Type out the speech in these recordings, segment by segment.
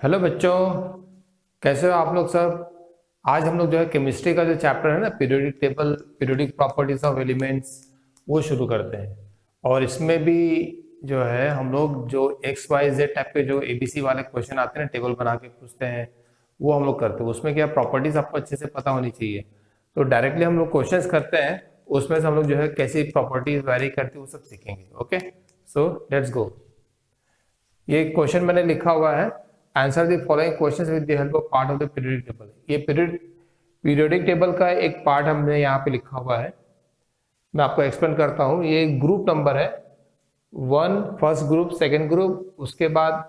Hello बच्चों, कैसे हो आप लोग सब। आज हम लोग जो है केमिस्ट्री का जो चैप्टर है ना, periodic table, periodic properties of elements, वो शुरू करते हैं। और इसमें भी जो है हम लोग जो एक्स वाई जेड टाइप के जो एबीसी वाले क्वेश्चन आते हैं ना, टेबल बना के पूछते हैं, वो हम लोग करते हैं। उसमें क्या प्रॉपर्टीज आपको अच्छे से पता होनी चाहिए। तो डायरेक्टली हम लोग क्वेश्चंस करते हैं, उसमें से हम लोग जो है कैसी प्रॉपर्टीज वेरी करती है वो सब सीखेंगे। Okay, so let's go. ये क्वेश्चन मैंने लिखा हुआ है, answer the following questions with the help of part of the periodic table. ये पीरियोडिक टेबल का एक पार्ट हमने यहाँ पे लिखा हुआ है। मैं आपको एक्सप्लेन करता हूँ। ये एक ग्रुप नंबर है, 1 फर्स्ट ग्रुप, सेकंड ग्रुप, उसके बाद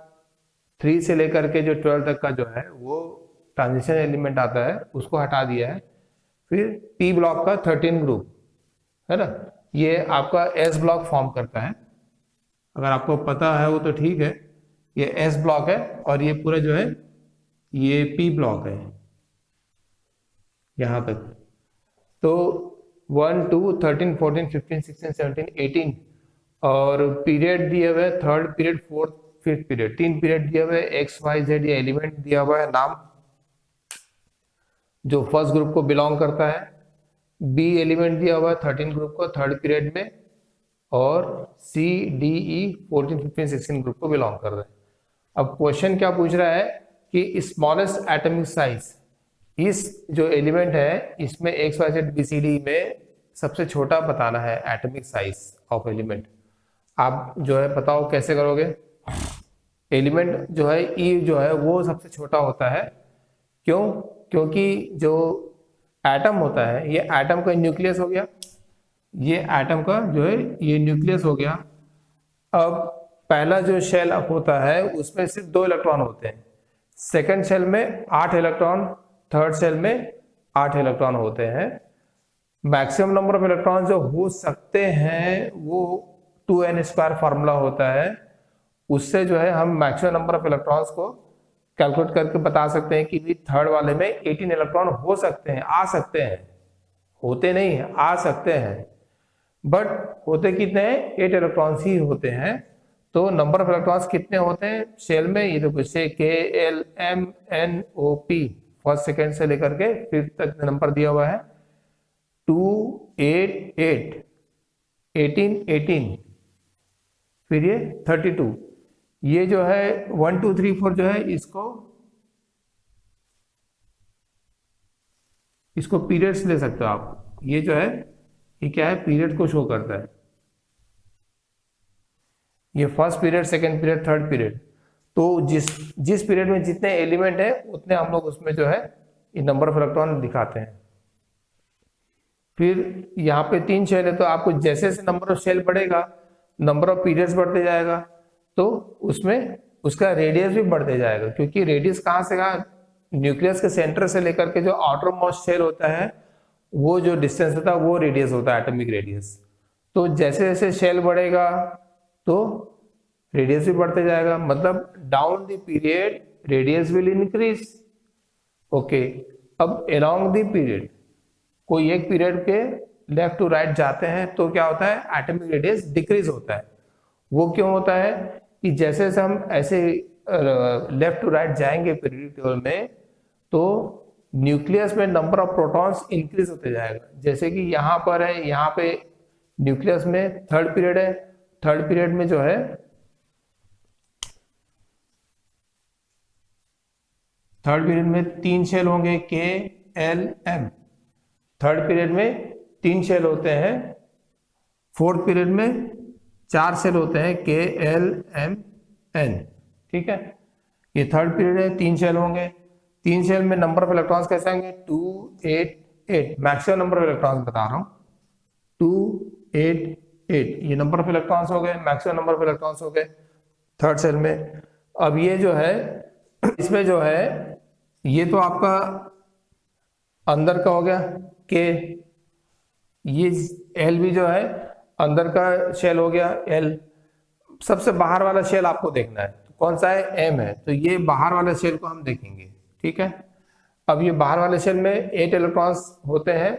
3 से लेकर के जो 12 तक का जो है वो ट्रांजिशन एलिमेंट आता है, उसको हटा दिया है। फिर पी ब्लॉक का 13 ग्रुप है ना, ये आपका एस ब्लॉक फॉर्म करता है। अगर आपको पता है वो तो ठीक है। ये एस ब्लॉक है और ये पूरा जो है ये पी ब्लॉक है यहां तक। तो 1 2 13 14 15 16 17 18 और पीरियड दिए हुए, third period, fourth, fifth period, 3 period दिए हुए। एक्स वाई जेड ये एलिमेंट दिया हुआ है नाम, जो फर्स्ट ग्रुप को बिलोंग करता है। बी एलिमेंट दिया हुआ है 13 ग्रुप को थर्ड पीरियड में, और सी डी ई 14 15 16 ग्रुप को बिलोंग कर रहे हैं। अब क्वेश्चन क्या पूछ रहा है कि स्मॉलेस्ट एटॉमिक साइज, इस जो एलिमेंट है इसमें X Y Z B C D में सबसे छोटा बताना है एटॉमिक साइज ऑफ एलिमेंट। आप जो है बताओ कैसे करोगे। एलिमेंट जो है ई जो है वो सबसे छोटा होता है। क्यों? क्योंकि जो एटम होता है, ये एटम का न्यूक्लियस हो गया, ये एटम का जो है ये न्यूक्लियस हो गया। अब पहला जो शेल अप होता है उसमें सिर्फ 2 इलेक्ट्रॉन होते हैं, सेकंड शेल में 8 इलेक्ट्रॉन, थर्ड शेल में 8 इलेक्ट्रॉन होते हैं। मैक्सिमम नंबर ऑफ इलेक्ट्रॉन जो हो सकते हैं वो 2n² फार्मूला होता है। उससे जो है हम मैक्सिमम नंबर ऑफ इलेक्ट्रॉन्स को कैलकुलेट करके बता सकते हैं कि थर्ड वाले में 18 इलेक्ट्रॉन हो सकते हैं, आ सकते हैं, होते नहीं है, आ सकते हैं। बट होते कितने हैं? 8 इलेक्ट्रॉन्स ही होते हैं। तो नंबर ऑफ इलेक्ट्रॉन्स कितने होते हैं शेल में? ये देखो, से K L M N O P, first second से लेकर के फिफ्थ तक नंबर दिया हुआ है। 2 8 8 18 18, फिर ये 32। ये जो है 1 2 3 4 जो है इसको पीरियड्स ले सकते हो आप। ये जो है ये क्या है? पीरियड को शो करता है। ये first period, second period, third period. तो जिस पीरियड में जितने एलिमेंट है उतने हम लोग उसमें जो है ये नंबर ऑफ इलेक्ट्रॉन दिखाते हैं। फिर यहाँ पे 3 शेल है, तो आपको जैसे जैसे नंबर ऑफ शेल बढ़ेगा, नंबर ऑफ पीरियड्स बढ़ते जाएगा, तो उसमें उसका रेडियस भी बढ़ते जाएगा। क्योंकि रेडियस कहाँ से कहाँ? न्यूक्लियस के सेंटर से लेकर के जो आउटर मोस्ट शेल होता है, वो जो डिस्टेंस होता है वो रेडियस होता है, एटॉमिक रेडियस। तो जैसे जैसे शेल बढ़ेगा तो रेडियस भी बढ़ते जाएगा, मतलब down the period radius will increase. Okay, अब अलोंग द पीरियड, कोई एक पीरियड के लेफ्ट टू राइट जाते हैं तो क्या होता है? एटॉमिक रेडियस डिक्रीज होता है। वो क्यों होता है? कि जैसे जैसे हम ऐसे लेफ्ट टू राइट जाएंगे पीरियोडिक टेबल में, तो न्यूक्लियस में नंबर ऑफ प्रोटॉन्स इंक्रीज होते जाएगा। जैसे कि यहाँ पर है, यहाँ पे न्यूक्लियस में थर्ड पीरियड है, थर्ड पीरियड में जो है थर्ड पीरियड में 3 शेल होंगे, के एल एम। थर्ड पीरियड में 3 शेल होते हैं, फोर्थ पीरियड में 4 शेल होते हैं, के एल एम एन। ठीक है, ये थर्ड पीरियड है, 3 शेल होंगे। 3 शेल में नंबर ऑफ इलेक्ट्रॉन्स कैसे होंगे? 2 8 8, मैक्सिमम नंबर ऑफ इलेक्ट्रॉन्स बता रहा हूं, 2 8 8, ये नंबर ऑफ इलेक्ट्रॉन्स हो गए, मैक्सिमम नंबर ऑफ इलेक्ट्रॉन्स हो गए थर्ड शेल में। अब ये जो है इसमें जो है ये तो आपका अंदर का हो गया के, ये एल भी जो है अंदर का शेल हो गया एल। सबसे बाहर वाला शेल आपको देखना है, तो कौन सा है? एम है, तो ये बाहर वाला शेल को हम देखेंगे। ठीक है, अब ये बाहर वाले शेल में 8 इलेक्ट्रॉन्स होते हैं।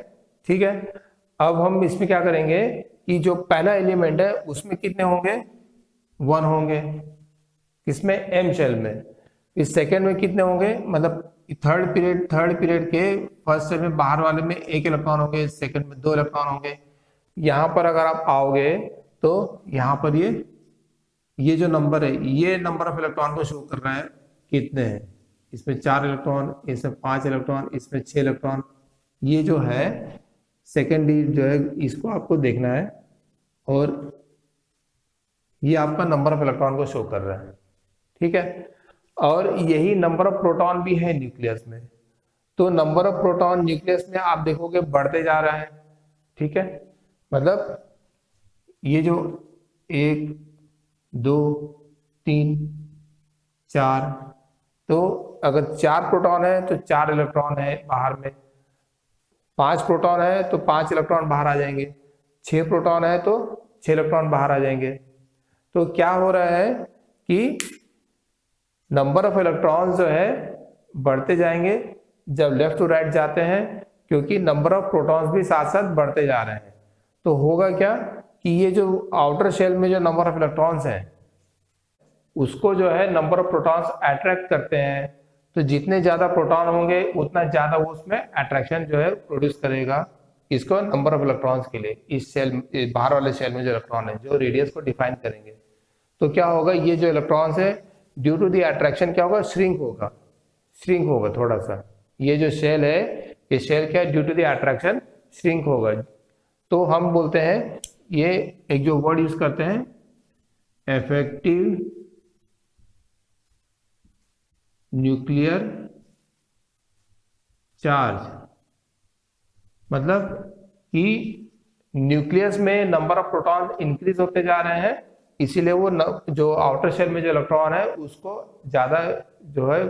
ठीक है, अब हम इसमें क्या करेंगे कि जो पहला एलिमेंट है उसमें कितने होंगे? 1 होंगे, किसमें? एम शेल में। इस सेकेंड में कितने होंगे, मतलब थर्ड पीरियड के फर्स्ट सेल में बाहर वाले में 1 इलेक्ट्रॉन होंगे, सेकंड में 2 इलेक्ट्रॉन होंगे। यहाँ पर अगर आप आओगे तो यहाँ पर ये जो नंबर है, ये नंबर ऑफ इलेक्ट्रॉन को शो कर रहा है कितने हैं। इसमें 4 इलेक्ट्रॉन, इसमें 5 इलेक्ट्रॉन, इसमें 6 इलेक्ट्रॉन। ये जो है सेकेंड जो है इसको आपको देखना है, और ये आपका नंबर ऑफ इलेक्ट्रॉन को शो कर रहा है, ठीक है। और यही नंबर ऑफ प्रोटॉन भी है न्यूक्लियस में। तो नंबर ऑफ प्रोटॉन न्यूक्लियस में आप देखोगे बढ़ते जा रहा है, ठीक है। मतलब ये जो 1 2 3 4, तो अगर 4 प्रोटॉन है तो 4 इलेक्ट्रॉन है बाहर में, 5 प्रोटॉन है तो 5 इलेक्ट्रॉन बाहर आ जाएंगे, 6 प्रोटॉन है तो 6 इलेक्ट्रॉन बाहर आ जाएंगे। तो क्या हो रहा है कि नंबर ऑफ इलेक्ट्रॉन्स जो है बढ़ते जाएंगे जब लेफ्ट टू राइट जाते हैं, क्योंकि नंबर ऑफ प्रोटॉन्स भी साथ साथ बढ़ते जा रहे हैं। तो होगा क्या कि ये जो आउटर शेल में जो नंबर ऑफ इलेक्ट्रॉन्स हैं उसको जो है नंबर ऑफ प्रोटॉन्स अट्रैक्ट करते हैं। तो जितने ज्यादा प्रोटॉन होंगे उतना ज्यादा वो उसमें अट्रैक्शन जो है प्रोड्यूस करेगा, इसको नंबर ऑफ इलेक्ट्रॉन्स के लिए। इस शेल, बाहर वाले शेल में जो इलेक्ट्रॉन है जो रेडियस को डिफाइन करेंगे, तो क्या होगा, ये जो इलेक्ट्रॉन्स है ड्यू टू दी अट्रैक्शन क्या होगा, श्रिंक होगा थोड़ा सा। ये जो शेल है, ये शेल क्या है, due to the attraction shrink होगा। तो हम बोलते हैं, ये एक जो वर्ड यूज करते हैं, इफेक्टिव न्यूक्लियर चार्ज, मतलब कि न्यूक्लियस में नंबर ऑफ प्रोटॉन इंक्रीज होते जा रहे हैं, इसीलिए वो जो आउटर शेल में जो इलेक्ट्रॉन है उसको ज्यादा जो है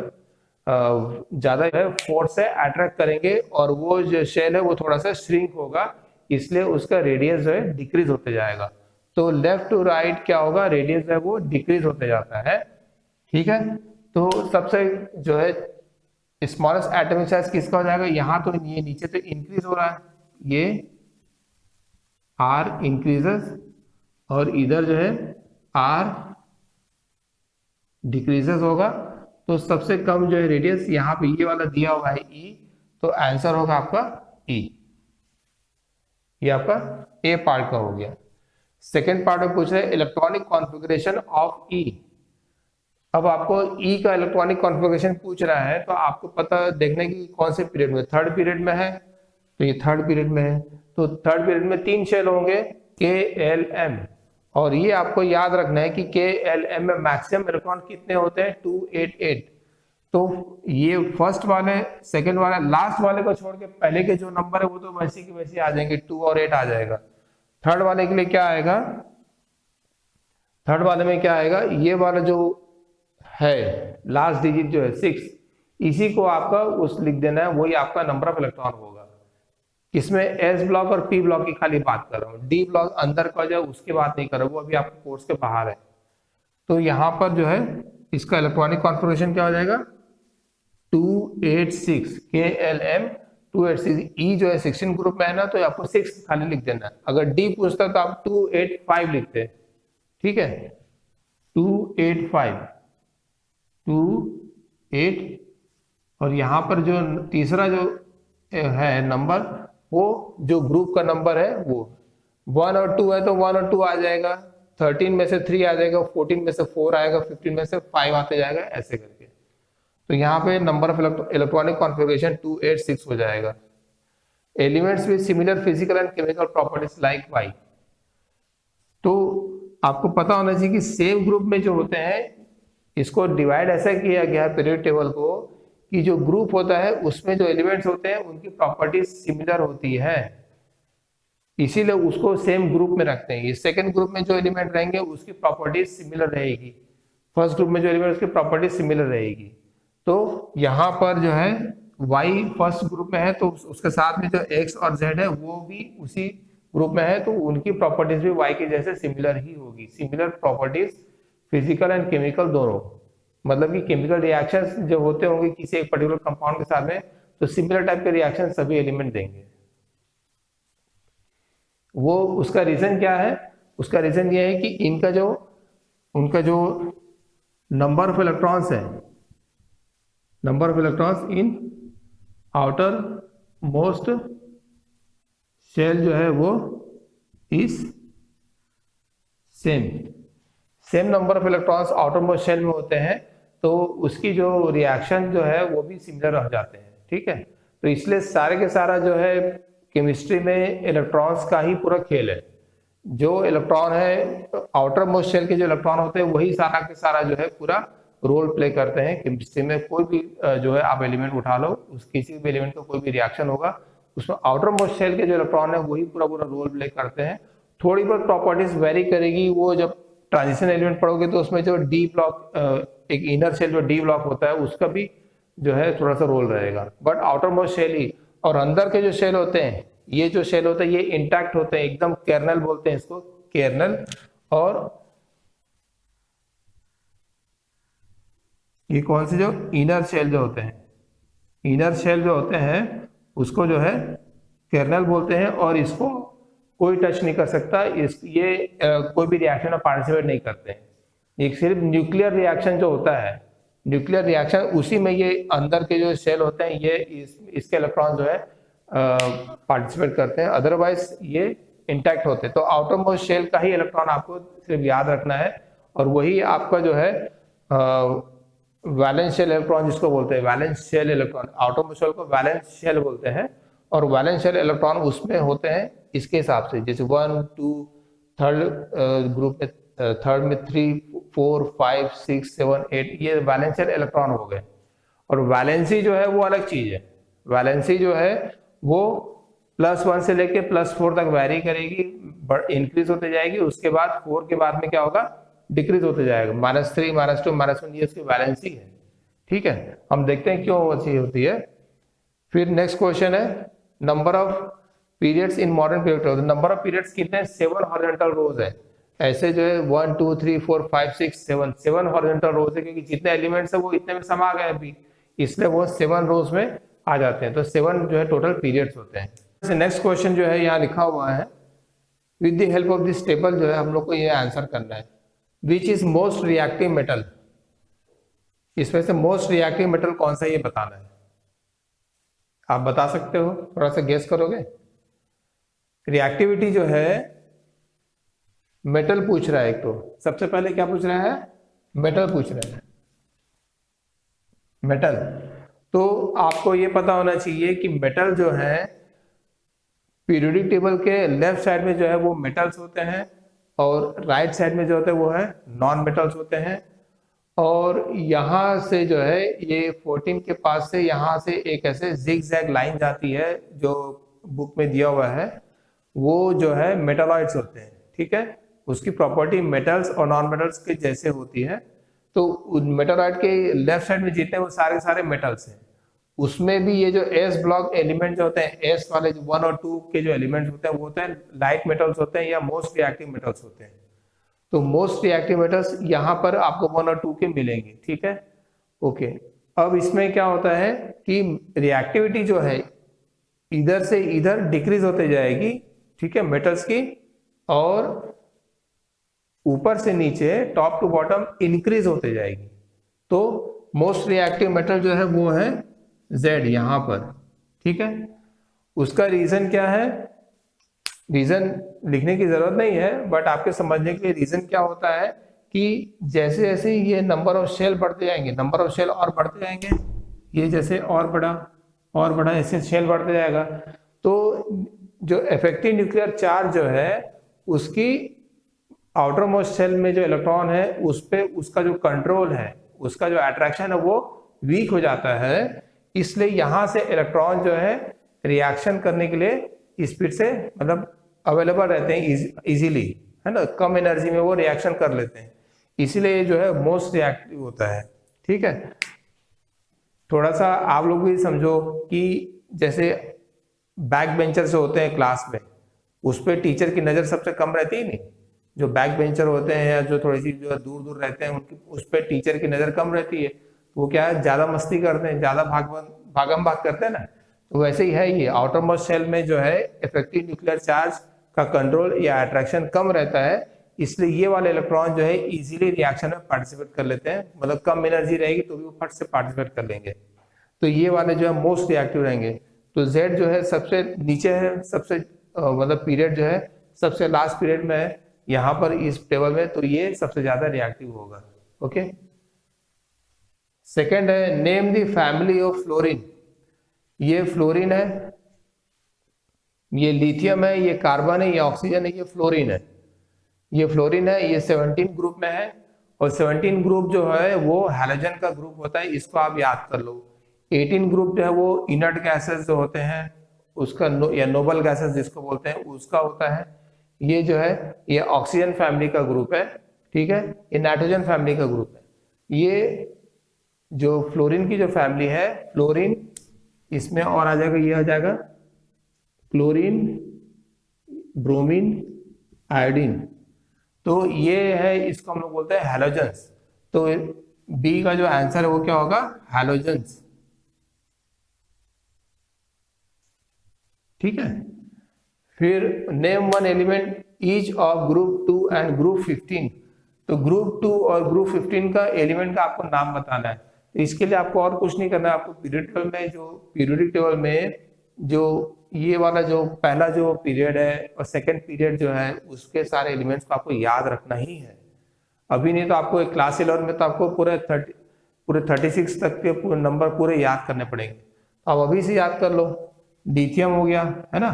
फोर्स से अट्रैक्ट करेंगे, और वो जो शेल है वो थोड़ा सा श्रिंक होगा, इसलिए उसका रेडियस जो है डिक्रीज होते जाएगा। तो लेफ्ट टू राइट क्या होगा, रेडियस है वो डिक्रीज होते जाता है, ठीक है। तो सबसे जो है स्मॉलेस्ट एटॉमिक साइज किसका हो जाएगा, यहाँ तो ये नीचे तो इंक्रीज हो रहा है, ये R इंक्रीजेस, और इधर जो है R डिक्रीजेस होगा। तो सबसे कम जो है रेडियस यहाँ पे ये वाला दिया हुआ है E, तो आंसर होगा आपका E। ये आपका ए पार्ट का हो गया। सेकेंड पार्ट में पूछ रहे हैं इलेक्ट्रॉनिक कॉन्फ़िगरेशन ऑफ E। अब आपको E का इलेक्ट्रॉनिक कॉन्फ़िगरेशन पूछ रहा है, तो आपको पता देखने की कौन से पीरियड में, थर्ड पीरियड में है, तो ये थर्ड पीरियड में है। तो थर्ड पीरियड में 3 शेल होंगे KLM, और ये आपको याद रखना है कि KLM में मैक्सिमम इलेक्ट्रॉन कितने होते हैं, 288। तो ये फर्स्ट वाले, सेकंड वाले, लास्ट वाले को छोड़ के पहले के जो नंबर है वो तो वैसे की वैसे आ जाएंगे, 2 और 8 आ जाएगा। थर्ड वाले के लिए क्या आएगा, थर्ड वाले में क्या आएगा, ये वाला जो है लास्ट डिजिट जो है 6, इसी को आपका उस लिख देना है, वही आपका नंबर ऑफ इलेक्ट्रॉन होगा। इसमें एस ब्लॉक और पी ब्लॉक की खाली बात कर रहा हूँ, डी ब्लॉक अंदर का जो उसकी बात नहीं कर रहा हूँ, वो अभी आपके कोर्स के बाहर है। तो यहाँ पर जो है इसका इलेक्ट्रॉनिक कॉन्फ़िगरेशन क्या हो जाएगा, 286 KLM 286। ई जो है 16 ग्रुप में है ना, तो आपको 6 खाली लिख देना है। अगर डी पूछता तो आप 285 लिखते हैं, ठीक है, 285 28। और यहाँ पर जो तीसरा जो है नंबर, वो जो ग्रुप का नंबर है वो 1 और 2 है, तो 1 और 2 आ जाएगा, 13 में से 3 आ जाएगा, 14 में से 4 आएगा, 15 में से 5 आते जाएगा, ऐसे करके। तो यहाँ पे नंबर ऑफ इलेक्ट्रॉनिक कॉन्फ़िगरेशन 286 हो जाएगा। Elements with similar physical and chemical properties like why. तो आपको पता होना चाहिए कि सेम ग्रुप में जो होते हैं, इसको डिवाइड ऐसा किया गया है पीरियड टेबल को, कि जो ग्रुप होता है उसमें जो एलिमेंट्स होते हैं उनकी प्रॉपर्टीज सिमिलर होती है, इसीलिए उसको सेम ग्रुप में रखते हैं। ये सेकंड ग्रुप में जो एलिमेंट रहेंगे उसकी प्रॉपर्टीज सिमिलर रहेगी, फर्स्ट ग्रुप में जो एलिमेंट उसकी प्रॉपर्टीज सिमिलर रहेगी। तो यहाँ पर जो है y फर्स्ट ग्रुप में है, तो उसके साथ में जो x और z है वो भी उसी ग्रुप में है, तो उनकी प्रॉपर्टीज भी y के जैसे सिमिलर ही होगी। Similar properties physical and chemical दोनों, मतलब कि केमिकल रिएक्शंस जो होते होंगे किसी एक पर्टिकुलर कंपाउंड के साथ में, तो सिमिलर टाइप के रिएक्शन सभी एलिमेंट देंगे। वो उसका रीजन क्या है, उसका रीजन ये है कि उनका जो नंबर ऑफ इलेक्ट्रॉन्स है number of electrons in outermost shell जो है वो is same number of electrons outermost shell में होते हैं, तो उसकी जो रिएक्शन जो है वो भी सिमिलर रह जाते हैं। ठीक है, तो इसलिए सारे के सारा जो है केमिस्ट्री में इलेक्ट्रॉन्स का ही पूरा खेल है। जो इलेक्ट्रॉन है आउटर मोस्ट शेल के जो इलेक्ट्रॉन होते हैं वही सारा के सारा जो है पूरा रोल प्ले करते हैं केमिस्ट्री में। कोई भी जो है आप एलिमेंट उठा लो, उस किसी भी एलिमेंट का कोई भी रिएक्शन होगा उसमें आउटर मोस्ट शेल के जो इलेक्ट्रॉन है वही पूरा रोल प्ले करते हैं। थोड़ी बहुत प्रॉपर्टीज वेरी करेगी, वो जब ट्रांजिशन एलिमेंट पढ़ोगे तो उसमें जो डी ब्लॉक, एक इनर शेल जो डी ब्लॉक होता है उसका भी जो है थोड़ा सा रोल रहेगा, बट आउटर मोस्ट शेल ही। और अंदर के जो शेल होते हैं, ये जो शेल होते हैं ये इंटैक्ट होते हैं, एकदम केर्नल बोलते हैं इसको, केर्नल। और ये कौन से जो इनर शेल जो होते हैं, इनर शेल जो होते हैं उसको जो है केर्नल बोलते हैं, और इसको कोई टच नहीं कर सकता। ये कोई भी रिएक्शन में पार्टिसिपेट नहीं करते हैं। एक सिर्फ न्यूक्लियर रिएक्शन जो होता है, न्यूक्लियर रिएक्शन उसी में ये अंदर के जो शेल होते हैं ये इसके इलेक्ट्रॉन जो है पार्टिसिपेट करते हैं, अदरवाइज ये इंटैक्ट होते हैं। तो आउटर मोस्ट शेल का ही इलेक्ट्रॉन आपको सिर्फ याद रखना है, और वही आपका जो है वैलेंस शेल इलेक्ट्रॉन जिसको बोलते हैं, valence shell electron, outermost shell को वैलेंस शेल बोलते हैं। और वैलेंस शेल इलेक्ट्रॉन उसमें होते हैं इसके हिसाब से, जैसे 1 2 थर्ड ग्रुप में, थर्ड में 3 4 5 6 7 8, ये वैलेंस शेल इलेक्ट्रॉन हो गए। और वैलेंसी जो है वो अलग चीज है। वैलेंसी जो है वो +1 से लेके +4 तक वैरी करेगी, इंक्रीज होते जाएगी। उसके बाद 4 के बाद में क्या होगा, डिक्रीज होते जाएगा, -3 -2 -1, ये उसकी वैलेंसी है। ठीक है, हम देखते हैं क्यों अच्छी होती है। फिर नेक्स्ट क्वेश्चन है number of periods in modern period. Number of periods कितने, 7 हॉरिजॉन्टल रोज है। ऐसे जो है 1 2 3 4 5 6 7 हॉरिजॉन्टल रोज है, क्योंकि जितने एलिमेंट्स है वो इतने में समा गए अभी, इसलिए वो 7 रोज में आ जाते हैं। तो 7 जो है टोटल पीरियड्स होते हैं। नेक्स्ट क्वेश्चन जो है यहाँ लिखा हुआ है, with the help of this table जो है हम लोग को ये आंसर करना है, which is most reactive metal. इसमें से मोस्ट रिएक्टिव मेटल कौन सा ये बताना है। आप बता सकते हो, थोड़ा सा गेस करोगे। रिएक्टिविटी जो है मेटल पूछ रहा है, एक तो सबसे पहले क्या पूछ रहा है, मेटल पूछ रहा है, मेटल। तो आपको ये पता होना चाहिए कि मेटल जो है पीरियोडिक टेबल के लेफ्ट साइड में जो है वो मेटल्स होते हैं, और राइट साइड में जो होते हैं वो है नॉन मेटल्स होते हैं। और यहाँ से जो है ये 14 के पास से यहाँ से एक ऐसे जिग जैग लाइन जाती है जो बुक में दिया हुआ है, वो जो है मेटालॉइड्स होते हैं। ठीक है, उसकी प्रॉपर्टी मेटल्स और नॉन मेटल्स के जैसे होती है। तो मेटालॉइड के लेफ्ट साइड में जितने वो सारे सारे मेटल्स हैं, उसमें भी ये जो एस ब्लॉक एलिमेंट जो होते हैं, एस वाले जो 1 और 2 के जो एलिमेंट्स होते हैं वो होते हैं लाइट मेटल्स होते हैं या मोस्ट रिएक्टिव मेटल्स होते हैं। तो मोस्ट रिएक्टिव मेटल्स यहाँ पर आपको 1 और 2 के मिलेंगे। ठीक है, ओके। अब इसमें क्या होता है कि रिएक्टिविटी जो है इधर से इधर डिक्रीज होते जाएगी, ठीक है, मेटल्स की, और ऊपर से नीचे टॉप टू बॉटम इंक्रीज होते जाएगी। तो मोस्ट रिएक्टिव मेटल जो है वो है Z यहाँ पर। ठीक है, उसका रीजन क्या है, रीजन लिखने की जरूरत नहीं है, बट आपके समझने के लिए रीजन क्या होता है कि जैसे जैसे ये नंबर ऑफ शेल बढ़ते जाएंगे, नंबर ऑफ शेल और बढ़ते जाएंगे, ये जैसे और बड़ा ऐसे शेल बढ़ते जाएगा, तो जो इफेक्टिव न्यूक्लियर चार्ज जो है उसकी आउटर मोस्ट शेल में जो इलेक्ट्रॉन है उस पे उसका जो कंट्रोल है, उसका जो अट्रैक्शन है वो वीक हो जाता है। इसलिए यहां से इलेक्ट्रॉन जो है रिएक्शन करने के लिए स्पीड से मतलब अवेलेबल रहते हैं इजीली, है ना, कम एनर्जी में वो रिएक्शन कर लेते हैं, इसीलिए जो है मोस्ट रिएक्टिव होता है। ठीक है, थोड़ा सा आप लोग भी समझो कि जैसे बैक बेंचर जो होते हैं क्लास में, उस पर टीचर की नजर सबसे कम रहती है नहीं, जो बैक बेंचर होते हैं या जो थोड़ी सी जो दूर दूर रहते हैं उनकी उस पर टीचर की नजर कम रहती है, वो क्या है ज्यादा मस्ती करते हैं, ज्यादा भागम भाग करते हैं ना। तो वैसे ही है, ये आउटर मोस्ट शेल में जो है इफेक्टिव न्यूक्लियर चार्ज का कंट्रोल या अट्रैक्शन कम रहता है, इसलिए ये वाले इलेक्ट्रॉन जो है इजीली रिएक्शन में पार्टिसिपेट कर लेते हैं, मतलब कम एनर्जी रहेगी तो भी वो फट से पार्टिसिपेट कर लेंगे। तो ये वाले जो है मोस्ट रिएक्टिव रहेंगे। तो Z जो है सबसे नीचे है, सबसे मतलब पीरियड जो है सबसे लास्ट पीरियड में है यहाँ पर इस टेबल में, तो ये सबसे ज्यादा रिएक्टिव होगा। ओके, सेकेंड है name the family of fluorine. ये फ्लोरीन है, ये लिथियम है, ये कार्बन है, ये ऑक्सीजन है, ये फ्लोरीन है। ये फ्लोरीन है, ये 17 ग्रुप में है और 17 ग्रुप जो है वो हैलोजन का ग्रुप होता है, इसको आप याद कर लो। 18 ग्रुप जो है वो इनर्ट गैसेस जो होते हैं उसका या नोबल गैसेस जिसको बोलते हैं उसका होता है। ये जो है ये ऑक्सीजन फैमिली का ग्रुप है, ठीक है, ये नाइट्रोजन फैमिली का ग्रुप है। ये जो फ्लोरीन की जो फैमिली है, फ्लोरीन इसमें और आ जाएगा, ये आ जाएगा क्लोरीन, ब्रोमीन, आयोडीन। तो ये है, इसको हम लोग बोलते हैं हैलोजेंस। तो बी का जो आंसर है वो क्या होगा, हैलोजेंस। ठीक है, फिर name one element each of group 2 and group 15। तो ग्रुप 2 और ग्रुप 15 का एलिमेंट का आपको नाम बताना है। तो इसके लिए आपको और कुछ नहीं करना है, आपको पीरियड टेबल में जो पीरियोडिक टेबल में जो ये वाला जो पहला जो पीरियड है और सेकंड पीरियड जो है उसके सारे एलिमेंट्स को आपको याद रखना ही है। अभी नहीं तो आपको क्लास 11 में तो आपको पूरे 36 तक के पूरे नंबर पूरे याद करने पड़ेंगे। तो आप अभी से याद कर लो। लिथियम हो गया है ना,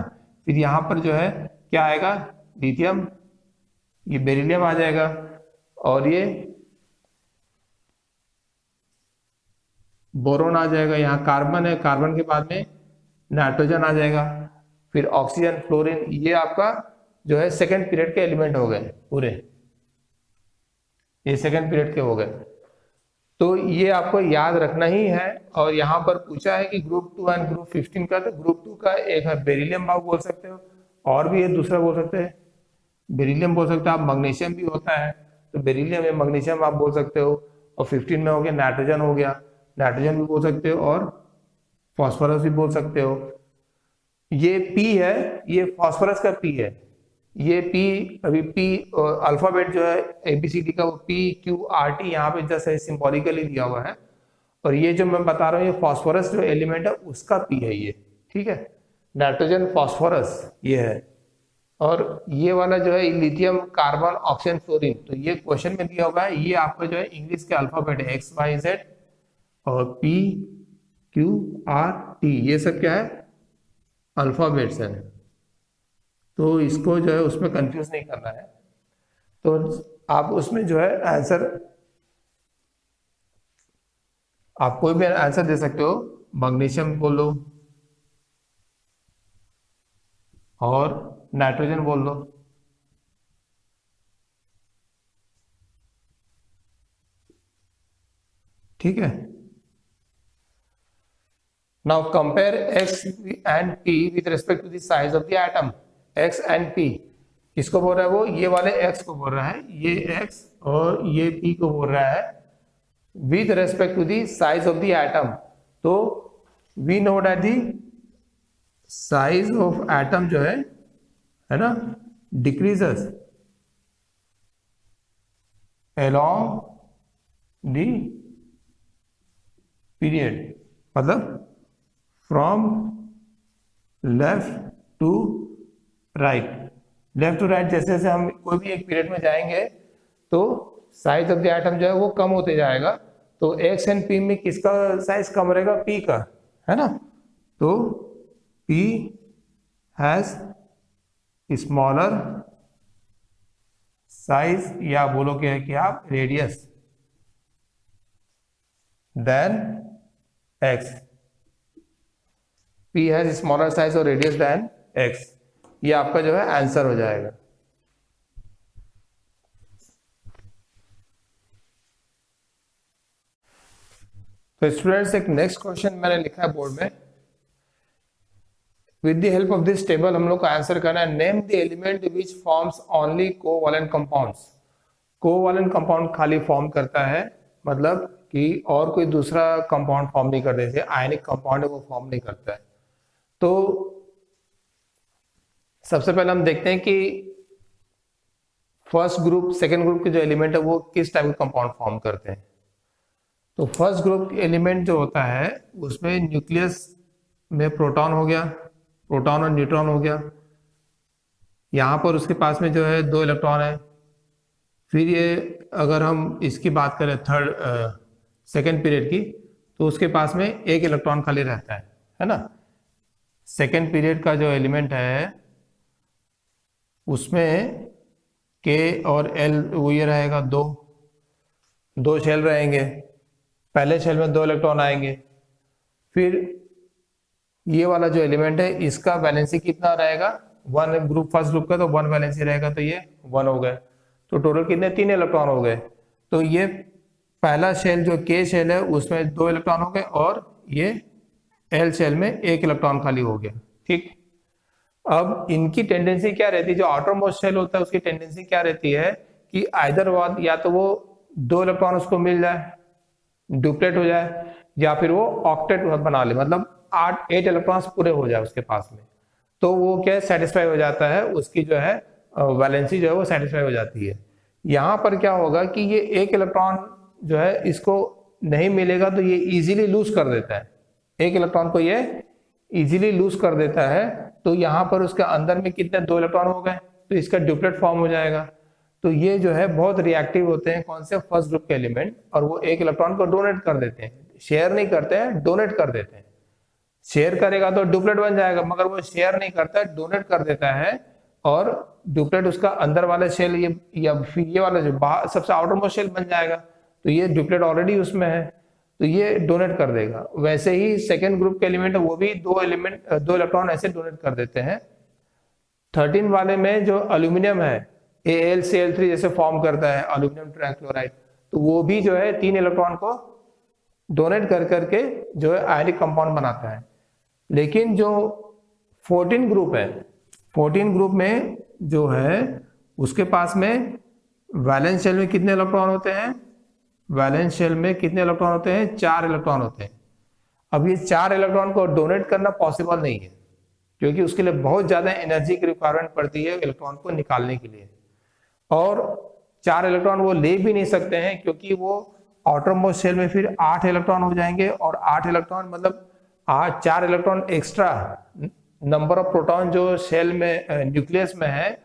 फिर यहाँ पर जो है क्या आएगा, लिथियम, ये बेरिलियम आ जाएगा और ये बोरोन आ जाएगा। यहाँ कार्बन है, कार्बन के बाद में नाइट्रोजन आ जाएगा, फिर ऑक्सीजन, फ्लोरीन। ये आपका जो है सेकंड पीरियड के एलिमेंट हो गए पूरे, ये सेकंड पीरियड के हो गए। तो ये आपको याद रखना ही है। और यहाँ पर पूछा है कि ग्रुप 2 एंड ग्रुप 15 का, तो ग्रुप 2 का एक है बेरिलियम आप बोल सकते हो, और भी एक दूसरा बोल सकते हैं, बेरिलियम बोल सकते हो आप, मैग्नीशियम भी होता है तो बेरिलियम या मैग्नीशियम आप बोल सकते हो। और 15 में हो गया नाइट्रोजन, हो गया नाइट्रोजन भी बोल सकते हो, और फॉस्फोरस भी बोल सकते हो। ये पी है, ये फॉस्फोरस का पी है, ये पी, अभी पी अल्फाबेट जो है एबीसीडी का वो पी क्यू आर टी यहाँ पे जैसे सिंबॉलिकली दिया हुआ है। और ये जो मैं बता रहा हूँ ये फॉस्फोरस जो एलिमेंट है उसका पी है ये, ठीक है, नाइट्रोजन, फॉस्फोरस ये है। और ये वाला जो है लिथियम, कार्बन, ऑक्सीजन, फ्लोरीन। तो ये क्वेश्चन में दिया हुआ है, ये आपका जो है इंग्लिश के अल्फाबेट है एक्स वाई जेड और पी क्यू आर टी, ये सब क्या है, अल्फाबेट्स है। तो इसको जो है उसमें कंफ्यूज नहीं करना है। तो आप उसमें जो है आंसर, आप कोई भी आंसर दे सकते हो, मैग्नीशियम बोल लो और नाइट्रोजन बोल लो। ठीक है, now compare x and p with respect to the size of the atom. x and p किसको बोल रहा है, वो ये वाले x को बोल रहा है, ये x और ये p को बोल रहा है with respect to the size of the atom. तो we know that the size of atom जो है ना, डिक्रीजेस along the पीरियड, मतलब from left to right. Left to right जैसे जैसे हम कोई भी एक पीरियड में जाएंगे तो साइज ऑफ द एटम जो है वो कम होते जाएगा। तो एक्स एंड पी में किसका साइज कम रहेगा, पी का, है ना। तो पी हैज स्मॉलर साइज, या बोलो क्या है कि आप radius then X. P has smaller size और रेडियस देन x। ये आपका जो है आंसर हो जाएगा। तो स्टूडेंट्स एक नेक्स्ट क्वेश्चन मैंने लिखा है बोर्ड में। With the help of this table हम लोग को आंसर करना है। Name the element which forms only covalent compounds. Covalent compound खाली फॉर्म करता है, मतलब कि और कोई दूसरा कंपाउंड फॉर्म नहीं करते, जैसे आयनिक कंपाउंड है वो फॉर्म नहीं करता है। तो सबसे पहले हम देखते हैं कि फर्स्ट ग्रुप सेकेंड ग्रुप के जो एलिमेंट है वो किस टाइप का कंपाउंड फॉर्म करते हैं। तो फर्स्ट ग्रुप एलिमेंट जो होता है उसमें न्यूक्लियस में प्रोटॉन हो गया, प्रोटॉन और न्यूट्रॉन हो गया। यहाँ पर उसके पास में जो है 2 इलेक्ट्रॉन है। फिर ये अगर हम इसकी बात करें सेकेंड पीरियड की, तो उसके पास में 1 इलेक्ट्रॉन खाली रहता है ना। सेकेंड पीरियड का जो एलिमेंट है उसमें के और एल वो ये रहेगा, दो शेल रहेंगे। पहले शेल में 2 इलेक्ट्रॉन आएंगे। फिर ये वाला जो एलिमेंट है इसका वैलेंसी कितना रहेगा, 1 ग्रुप, फर्स्ट ग्रुप का तो 1 वैलेंसी रहेगा, तो ये 1 हो गए। तो टोटल कितने, 3 इलेक्ट्रॉन हो गए। तो ये पहला शेल जो के शेल है उसमें 2 इलेक्ट्रॉन हो गए और ये एल शेल में 1 इलेक्ट्रॉन खाली हो गया। ठीक, अब इनकी टेंडेंसी क्या रहती है, जो आउटर मोस्ट शेल होता है उसकी टेंडेंसी क्या रहती है कि आइदर वन, या तो वो 2 इलेक्ट्रॉन उसको मिल जाए, डुप्लेट हो जाए, या फिर वो ऑक्टेट बना ले, मतलब 8 इलेक्ट्रॉन्स पूरे हो जाए उसके पास में। तो वो क्या सेटिस्फाई हो जाता है, उसकी जो है वैलेंसी जो है वो सेटिस्फाई हो जाती है। यहाँ पर क्या होगा कि ये 1 इलेक्ट्रॉन जो है इसको नहीं मिलेगा तो ये इजीली लूज कर देता है, 1 इलेक्ट्रॉन को ये इजीली लूज कर देता है। तो यहाँ पर उसके अंदर में कितने, 2 इलेक्ट्रॉन हो गए, तो इसका डुप्लेट फॉर्म हो जाएगा। तो ये जो है बहुत रिएक्टिव होते हैं, कौन से, फर्स्ट ग्रुप के एलिमेंट, और वो 1 इलेक्ट्रॉन को डोनेट कर देते हैं, शेयर नहीं करते हैं, डोनेट कर देते हैं। शेयर करेगा तो डुप्लेट बन जाएगा, मगर वो शेयर नहीं करता है, डोनेट कर देता है, और डुप्लेट उसका अंदर वाला शेल ये या फिर ये वाला जो बाहर सबसे आउटर मोस्ट शेल बन जाएगा। तो ये डुप्लेट ऑलरेडी उसमें है तो ये डोनेट कर देगा। वैसे ही सेकेंड ग्रुप के एलिमेंट है वो भी 2 इलेक्ट्रॉन ऐसे डोनेट कर देते हैं। 13 वाले में जो एल्यूमिनियम है AlCl3 जैसे फॉर्म करता है एल्यूमिनियम ट्राइक्लोराइड, तो वो भी जो है 3 इलेक्ट्रॉन को डोनेट कर करके जो है आयनिक कंपाउंड बनाता है। लेकिन जो 14 ग्रुप है, 14 ग्रुप में जो है उसके पास में वैलेंस शेल में कितने इलेक्ट्रॉन होते हैं, वैलेंस शेल में कितने इलेक्ट्रॉन होते हैं, 4 इलेक्ट्रॉन होते हैं। अब ये 4 इलेक्ट्रॉन को डोनेट करना पॉसिबल नहीं है, क्योंकि उसके लिए बहुत ज्यादा एनर्जी की रिक्वायरमेंट पड़ती है इलेक्ट्रॉन को निकालने के लिए, और 4 इलेक्ट्रॉन वो ले भी नहीं सकते हैं, क्योंकि वो आउटर मोस्ट शेल में फिर 8 इलेक्ट्रॉन हो जाएंगे, और 8 इलेक्ट्रॉन मतलब 4 electron extra number of proton जो शेल में न्यूक्लियस में है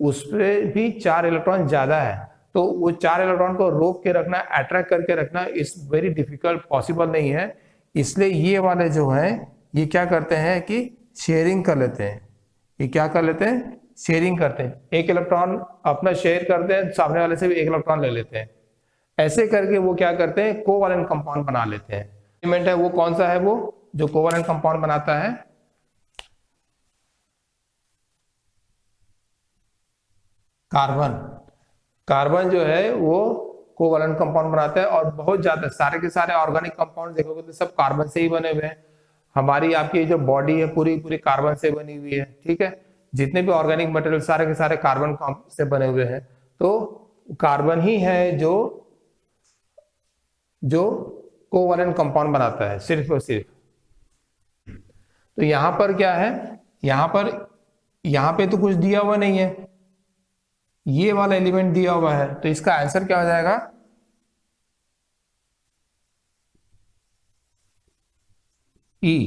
उस पर भी 4 इलेक्ट्रॉन ज्यादा है। तो वो 4 इलेक्ट्रॉन को रोक के रखना, अट्रैक्ट करके रखना इस वेरी डिफिकल्ट, पॉसिबल नहीं है। इसलिए ये वाले जो है ये क्या करते हैं कि शेयरिंग कर लेते हैं। ये क्या कर लेते हैं, शेयरिंग करते हैं, 1 इलेक्ट्रॉन अपना शेयर करते हैं, सामने वाले से भी 1 इलेक्ट्रॉन ले लेते हैं। ऐसे करके वो क्या करते हैं, कोवैलेंट कंपाउंड बना लेते हैं। एलिमेंट है वो कौन सा है, वो जो कोवैलेंट कंपाउंड बनाता है, कार्बन। कार्बन जो है वो कोवैलेंट कंपाउंड बनाता है, और बहुत ज्यादा सारे के सारे ऑर्गेनिक कंपाउंड देखोगे तो सब कार्बन से ही बने हुए हैं। हमारी आपकी जो बॉडी है पूरी पूरी कार्बन से बनी हुई है, ठीक है। जितने भी ऑर्गेनिक मटेरियल सारे के सारे कार्बन से बने हुए हैं। तो कार्बन ही है जो कोवैलेंट कंपाउंड बनाता है, सिर्फ और सिर्फ। तो यहां पर क्या है, यहां पे तो कुछ दिया हुआ नहीं है, ये वाला एलिमेंट दिया हुआ है, तो इसका आंसर क्या हो जाएगा, ई।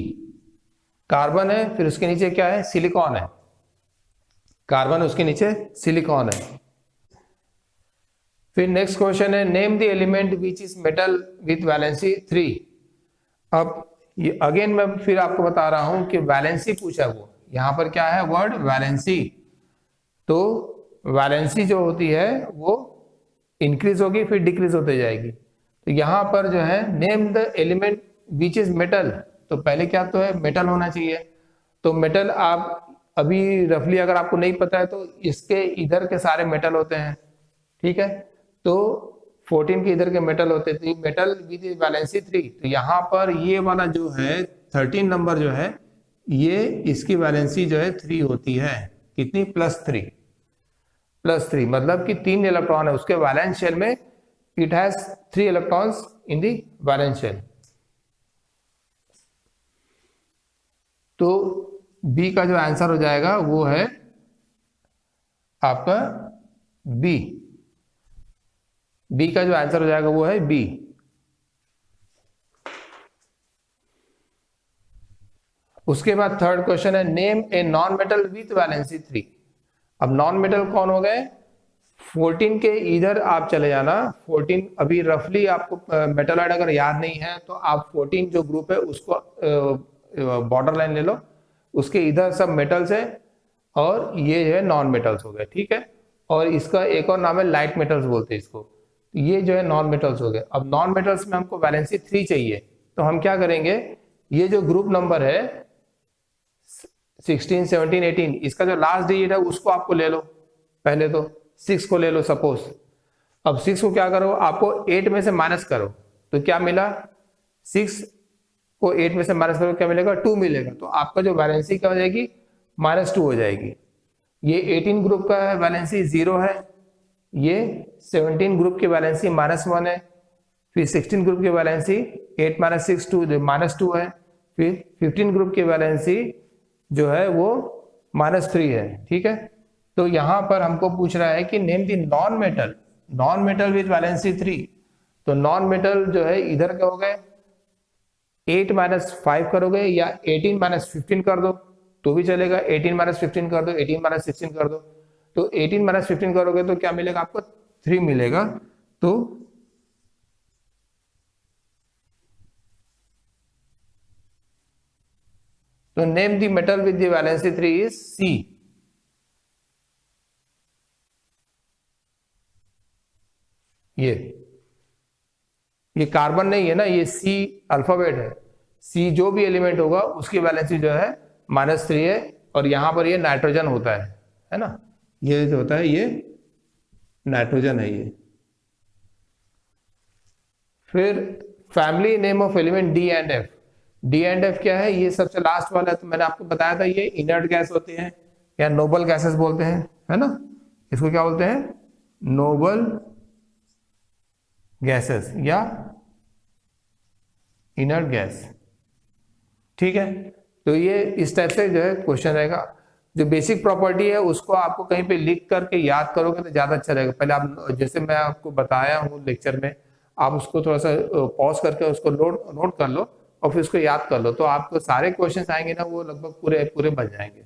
कार्बन है, फिर उसके नीचे क्या है, सिलिकॉन है। कार्बन उसके नीचे सिलिकॉन है। फिर नेक्स्ट क्वेश्चन है, name the element which is metal with valency 3। अब ये अगेन मैं फिर आपको बता रहा हूं कि वैलेंसी पूछा, वो यहां पर क्या है वर्ड वैलेंसी। तो वैलेंसी जो होती है वो इंक्रीज होगी फिर डिक्रीज होते जाएगी। तो यहां पर जो है name the element which is metal, तो पहले क्या तो है मेटल होना चाहिए। तो मेटल आप अभी रफली अगर आपको नहीं पता है तो इसके इधर के सारे मेटल होते हैं, ठीक है। तो 14 के इधर के मेटल होते थे, मेटल विद वैलेंसी 3। तो यहाँ पर ये वाला जो है 13 नंबर जो है ये इसकी वैलेंसी जो है 3 होती है, कितनी, +3। +3 मतलब कि 3 इलेक्ट्रॉन है उसके वैलेंस शेल में, it has 3 electrons in the valence shell. तो बी का जो आंसर हो जाएगा वो है आपका बी। बी का जो आंसर हो जाएगा वो है बी। उसके बाद थर्ड क्वेश्चन है name a non metal with valency 3। अब नॉन मेटल कौन हो गए? 14 के इधर आप चले जाना। 14 अभी रफली आपको मेटलॉइड अगर याद नहीं है तो आप 14 जो ग्रुप है उसको बॉर्डर लाइन ले लो, उसके इधर सब मेटल्स है और ये जो है नॉन मेटल्स हो गए, ठीक है। और इसका एक और नाम है लाइट मेटल्स बोलते हैं इसको। ये जो है नॉन मेटल्स हो गए। अब नॉन मेटल्स में हमको वैलेंसी 3 चाहिए, तो हम क्या करेंगे, ये जो ग्रुप नंबर है 16, 17, 18, इसका जो लास्ट डिजिट है उसको आपको ले लो। पहले तो 6 को ले लो सपोज। अब 6 को क्या करो, आपको 8 में से माइनस करो, तो क्या मिला, 6 को 8 में से माइनस करो, क्या मिलेगा, 2 मिलेगा। तो आपका जो वैलेंसी क्या हो जाएगी, -2 हो जाएगी। ये 18 ग्रुप का वैलेंसी 0 है, ये 17 ग्रुप की वैलेंसी -1 है, फिर 16 ग्रुप की वैलेंसी 8 - 6 -2 है, फिर 15 ग्रुप की वैलेंसी जो है वो -3 है, ठीक है। तो यहां पर हमको पूछ रहा है कि name the non metal with valency 3। तो नॉन मेटल जो है इधर क्या हो गए, 8 - 5 करोगे या 18 - 15 कर दो तो भी चलेगा। 18 - 15 कर दो, 18 - 16 कर दो, तो 18 - 15 करोगे तो क्या मिलेगा आपको, 3 मिलेगा। तो name the metal with the valency 3 is C. ये कार्बन नहीं है ना, ये सी अल्फाबेट है। सी जो भी एलिमेंट होगा उसकी वैलेंसी जो है -3 है, और यहां पर ये नाइट्रोजन होता है ना, ये जो होता है ये नाइट्रोजन है ये। फिर family name of element D and F. D and F क्या है, ये सबसे लास्ट वाला है। तो मैंने आपको बताया था ये इनर्ट गैस होते हैं या नोबल गैसेस बोलते हैं, है ना। इसको क्या बोलते हैं, नोबल गैसेस या इनर्ट गैस, ठीक है। तो ये इस टाइप से जो है क्वेश्चन रहेगा। जो बेसिक प्रॉपर्टी है उसको आपको कहीं पे लिख करके याद करोगे तो ज्यादा अच्छा रहेगा। पहले आप, जैसे मैं आपको बताया हूँ लेक्चर में, आप उसको थोड़ा सा पॉज करके उसको नोट कर लो और फिर उसको याद कर लो, तो आपको सारे क्वेश्चंस आएंगे ना वो लगभग पूरे पूरे बन जाएंगे।